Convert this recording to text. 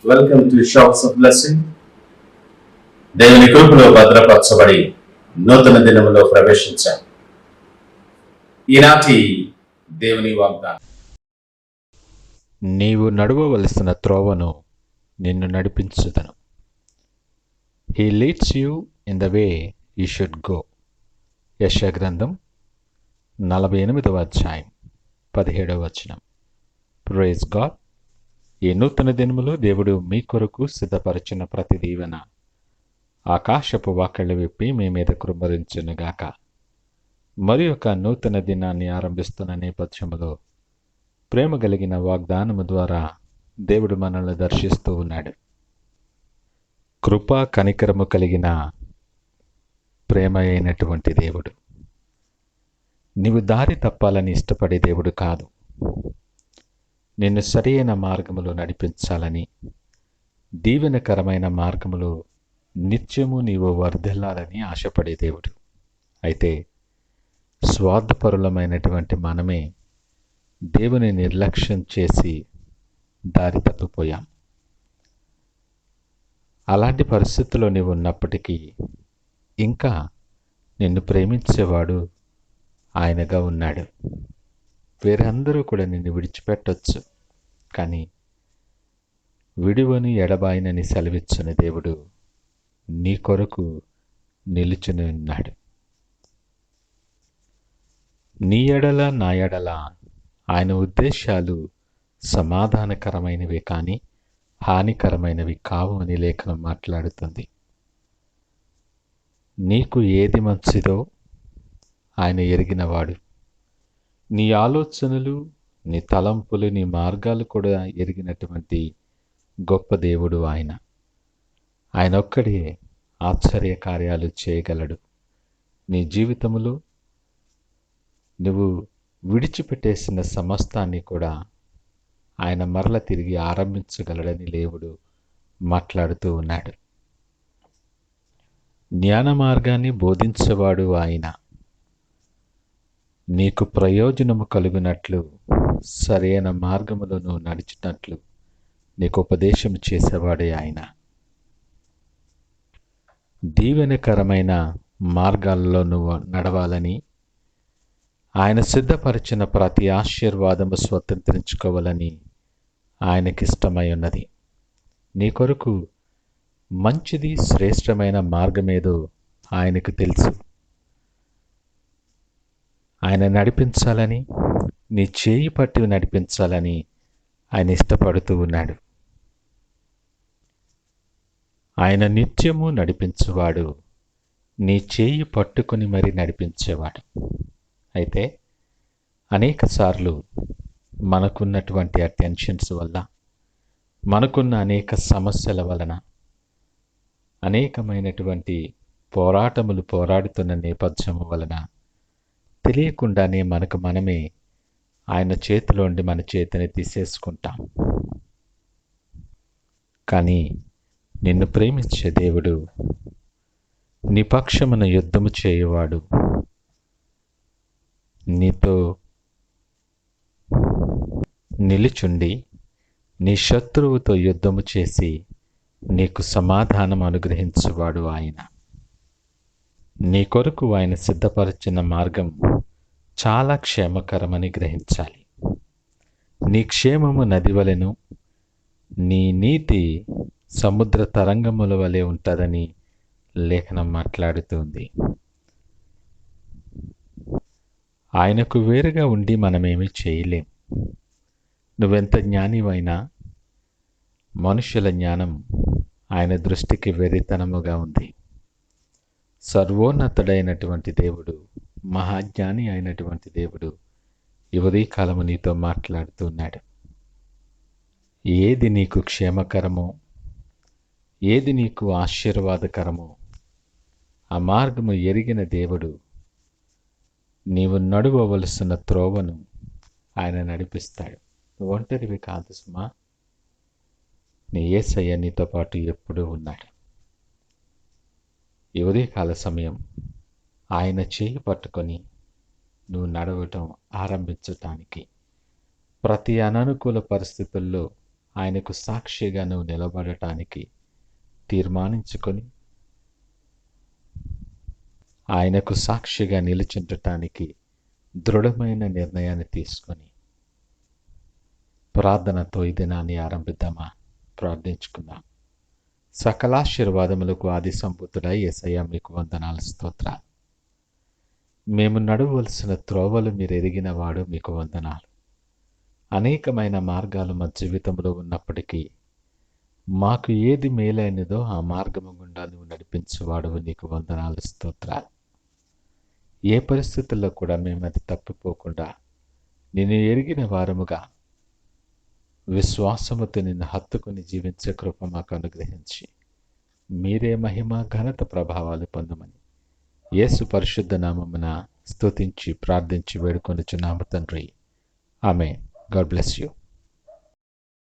Welcome to shops of blessing. దేవుని కృపలో భద్రపరచబడి నూతన దినములో ప్రవేశించాం. ఈనాటి దేవుని వాగ్దానం, నీవు నడవవలసిన త్రోవను నిన్ను నడిపించుదను. He leads you in the way you should go. యెషయా గ్రంథం 48వ అధ్యాయం 17వ వచనం. Praise God. ఈ నూతన దినములో దేవుడు మీ కొరకు సిద్ధపరిచిన ప్రతి దీవెన ఆకాశపు వాకిళ్ళు విప్పి మీ మీద కృమ్మరించునుగాక. మరి ఒక నూతన దినాన్ని ఆరంభిస్తున్న నేపథ్యంలో ప్రేమ కలిగిన వాగ్దానము ద్వారా దేవుడు మనల్ని దర్శిస్తూ ఉన్నాడు. కృపా కనికరము కలిగిన ప్రేమ అయినటువంటి దేవుడు. నీవు దారి తప్పాలని ఇష్టపడే దేవుడు కాదు. నిన్ను సరైన మార్గములో నడిపించాలని, దీవెనకరమైన మార్గములో నిత్యము నీవు వర్ధిల్లాలని ఆశపడే దేవుడు. అయితే స్వార్థపరులమైనటువంటి మనమే దేవుని నిర్లక్ష్యం చేసి దారి తప్పిపోయాం. అలాంటి పరిస్థితుల్లో నీవు ఉన్నప్పటికీ ఇంకా నిన్ను ప్రేమించేవాడు ఆయనగా ఉన్నాడు. వేరందరూ కూడా నిన్ను విడిచిపెట్టొచ్చు, కానీ విడువని ఎడబాయినని సెలవిచ్చిన దేవుడు నీ కొరకు నిలుచుని ఉన్నాడు. నీ ఎడల నా ఎడల ఆయన ఉద్దేశాలు సమాధానకరమైనవి కానీ హానికరమైనవి కావు అని లేఖనం మాట్లాడుతుంది. నీకు ఏది మంచిదో ఆయన ఎరిగినవాడు. నీ ఆలోచనలు, నీ తలంపులు, నీ మార్గాలు కూడా ఎరిగినటువంటి గొప్ప దేవుడు ఆయన. ఆయన ఒక్కడే ఆశ్చర్య కార్యాలు చేయగలడు. నీ జీవితంలో నువ్వు విడిచిపెట్టేసిన సమస్తాన్ని కూడా ఆయన మరల తిరిగి ఆరంభించగలడని దేవుడు మాట్లాడుతూ ఉన్నాడు. జ్ఞాన మార్గాన్ని బోధించేవాడు ఆయన. నీకు ప్రయోజనము కలుగునట్లు, సరైన మార్గములో నువ్వు నడిచినట్లు నీకు ఉపదేశం చేసేవాడే ఆయన. దీవెనకరమైన మార్గాల్లో నువ్వు నడవాలని, ఆయన సిద్ధపరిచిన ప్రతి ఆశీర్వాదము స్వతంత్రించుకోవాలని ఆయనకిష్టమై ఉన్నది. నీ కొరకు మంచిది, శ్రేష్టమైన మార్గమేదో ఆయనకు తెలుసు. ఆయన నడిపించాలని, నీ చేయి పట్టి నడిపించాలని ఆయన ఇష్టపడుతూ ఉన్నాడు. ఆయన నిత్యము నడిపించేవాడు, నీ చేయి పట్టుకుని మరి నడిపించేవాడు. అయితే అనేకసార్లు మనకున్నటువంటి ఆ టెన్షన్స్ వల్ల, మనకున్న అనేక సమస్యల వలన, అనేకమైనటువంటి పోరాటములు పోరాడుతున్న నేపథ్యం వలన తెలియకుండానే మనకు మనమే ఆయన చేతిలోండి మన చేతిని తీసేసుకుంటాం. కానీ నిన్ను ప్రేమించే దేవుడు, నీ పక్షమున యుద్ధము చేయువాడు, నీతో నిలుచుండి నీ శత్రువుతో యుద్ధము చేసి నీకు సమాధానం అనుగ్రహించువాడు ఆయన. నీ కొరకు ఆయన సిద్ధపరిచిన మార్గం చాలా క్షేమకరమని గ్రహించాలి. నీ క్షేమము నది వలెను, నీ నీతి సముద్ర తరంగముల వలె ఉంటుందని లేఖనం మాట్లాడుతుంది. ఆయనకు వేరుగా ఉండి మనమేమీ చేయలేం. నువ్వెంత జ్ఞానివైనా మనుషుల జ్ఞానం ఆయన దృష్టికి వెర్రితనముగా ఉంది. సర్వోన్నతుడైనటువంటి దేవుడు, మహాజ్ఞాని అయినటువంటి దేవుడు ఈ ఉదయకాలము నీతో మాట్లాడుతున్నాడు. ఏది నీకు క్షేమకరమో, ఏది నీకు ఆశీర్వాదకరమో ఆ మార్గము ఎరిగిన దేవుడు నీవు నడువవలసిన త్రోవను ఆయన నడిపిస్తాడు. నువ్వు ఒంటరివి కాదు సుమా, నీ యేసయ్య నీతో పాటు ఎప్పుడూ ఉన్నాడు. ఈ ఉదయకాల సమయం ఆయన చేయి పట్టుకొని నువ్వు నడవటం ఆరంభించటానికి, ప్రతి అననుకూల పరిస్థితుల్లో ఆయనకు సాక్షిగా నువ్వు నిలబడటానికి తీర్మానించుకొని ఆయనకు సాక్షిగా నిలుచుండటానికి దృఢమైన నిర్ణయాన్ని తీసుకొని ప్రార్థనతో ఈ దినాన్ని ఆరంభిద్దామా? ప్రార్థించుకుందాం. సకలాశీర్వాదములకు ఆది సంపూతుడై యేసయ్య మీకు వందనాలు, స్తోత్రాలు. మేము నడవలసిన త్రోవలు మీరు ఎరిగిన వాడు, మీకు వందనాలు. అనేకమైన మార్గాలు మా జీవితంలో ఉన్నప్పటికీ మాకు ఏది మేలైనదో ఆ మార్గము గుండా నువ్వు నడిపించేవాడువు, నీకు వందనాలు, స్తోత్రాలు. ఏ పరిస్థితుల్లో కూడా మేము అది తప్పిపోకుండా నిన్ను ఎరిగిన వారముగా విశ్వాసముతో నిన్ను హత్తుకుని జీవించే కృప మాకు అనుగ్రహించి మీరే మహిమ ఘనత ప్రభావాలు పొందమని యేసు పరిశుద్ధ నామమున స్తుతించి ప్రార్థించి వేడుకొనుచున్నాము తండ్రి. ఆమేన్. God bless you.